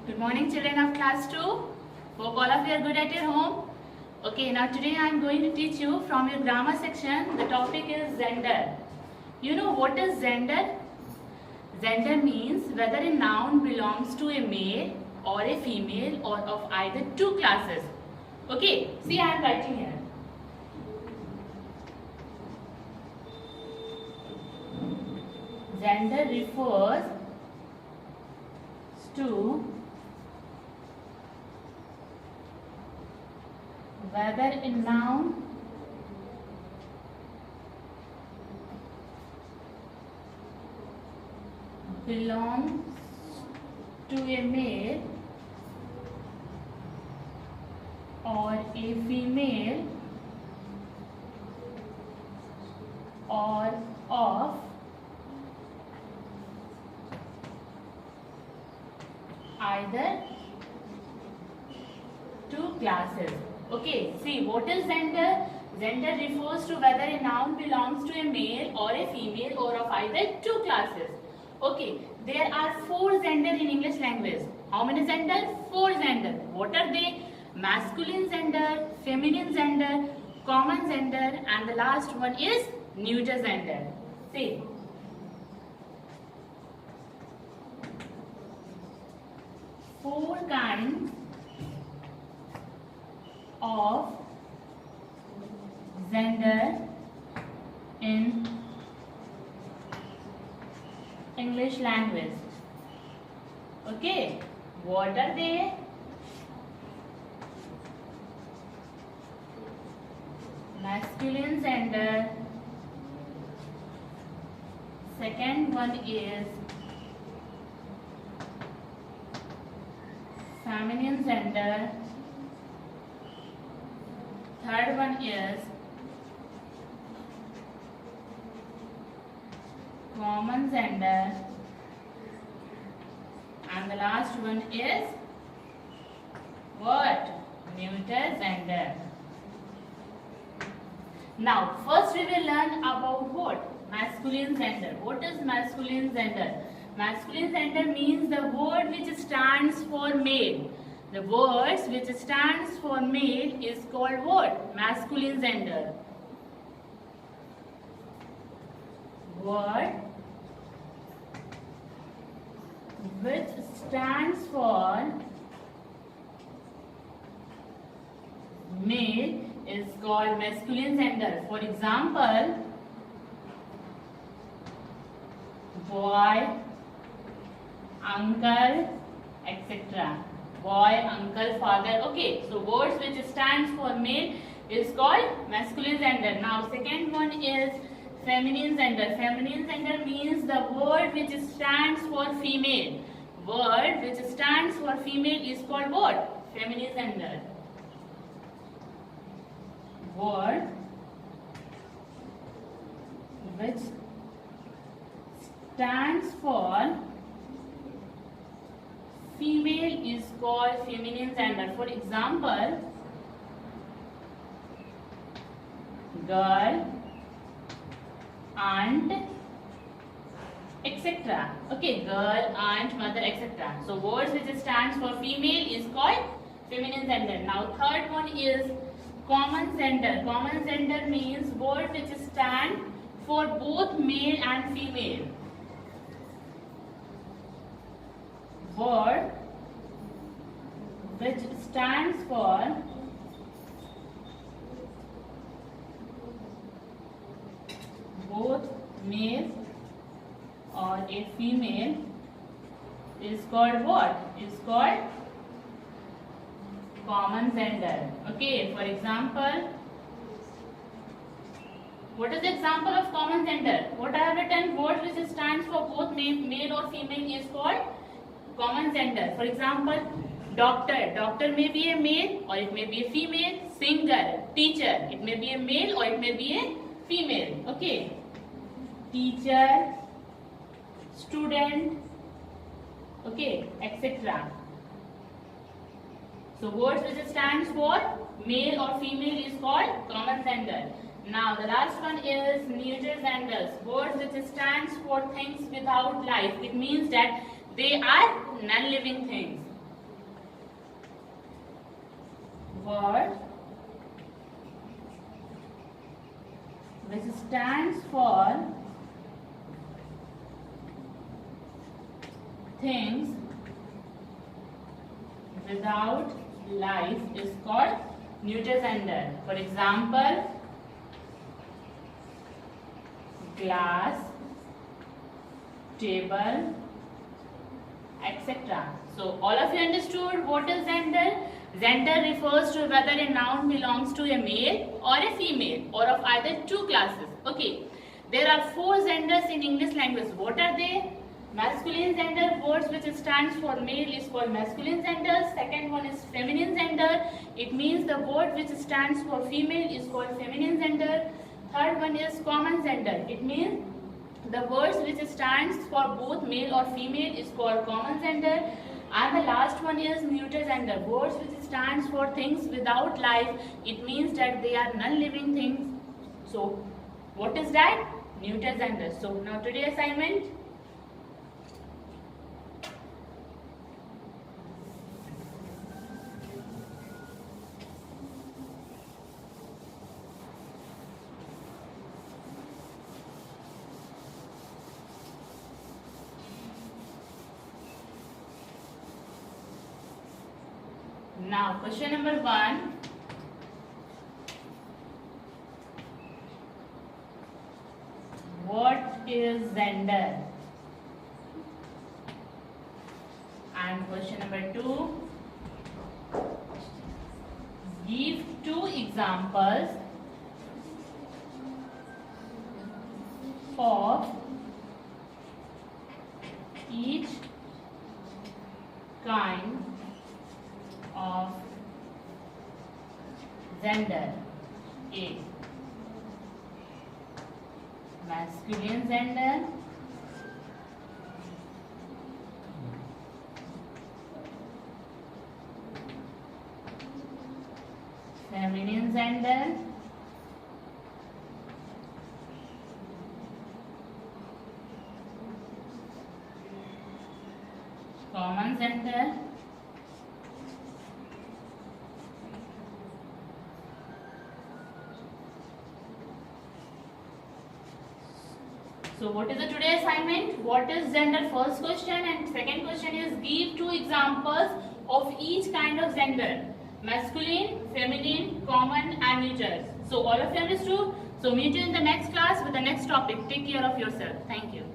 Good morning, children of class 2. Hope all of you are good at your home. Okay, now today I am going to teach you from your grammar section. The topic is gender. You know what is gender? Gender means whether a noun belongs to a male or a female or of either two classes. Okay, see I am writing here. Gender refers to whether a noun belongs to a male or a female or of either two classes. Okay, see what is gender? Gender refers to whether a noun belongs to a male or a female or of either two classes. Okay, there are four gender in English language. How many gender? Four gender. What are they? Masculine gender, feminine gender, common gender, and the last one is neuter gender. See. Four kinds of gender in English language. Okay, what are they? Masculine gender. Second one is feminine gender. Third one is common gender, and the last one is what? Neuter gender. Now first we will learn about what? Masculine gender. What is masculine gender? Masculine gender means the word which stands for male. The words which stands for male is called what? Masculine gender. Word which stands for male is called masculine gender. For example, boy, uncle, etc. Boy, uncle, father. Okay, so words which stands for male is called masculine gender. Now second one is feminine gender. Feminine gender means the word which stands for female. Word which stands for female is called what? Feminine gender. Word which stands for female is called feminine gender. For example, girl, aunt, etc. Okay, girl, aunt, mother, etc. So words which stands for female is called feminine gender. Now third one is common gender. Common gender means word which stand for both male and female. Word which stands for both male or a female is called what? Is called common gender. Okay, for example, what is the example of common gender? What I have written, word which stands for both male or female is called common gender. For example, doctor. Doctor may be a male or it may be a female. Singer, teacher. It may be a male or it may be a female. Okay. Teacher, student, okay, etc. So words which stands for male or female is called common gender. Now the last one is neuter genders. Words which stands for things without life. It means that they are non-living things. word which stands for things without life is called neuter gender. For example, glass, table, etc. So all of you understood what is gender? Gender refers to whether a noun belongs to a male or a female or of either two classes. Okay, there are 4 genders in English language. What are they? Masculine gender, words which stands for male is called masculine gender. Second one is feminine gender. It means the word which stands for female is called feminine gender. Third one is common gender. It means the words which stands for both male or female is called common gender. And the last one is neuter gender. Words which stands for things without life. It means that they are non-living things. So what is that? Neuter gender. So now today's assignment. Now, question number 1. What is gender? And question number 2. Give 2 examples of each kind of gender. A. Masculine gender, feminine gender, common gender, so what is the today's assignment? What is gender? First question, and second question is give 2 examples of each kind of gender. Masculine, feminine, common and neuter. So all of you understood? So meet you in the next class with the next topic. Take care of yourself. Thank you.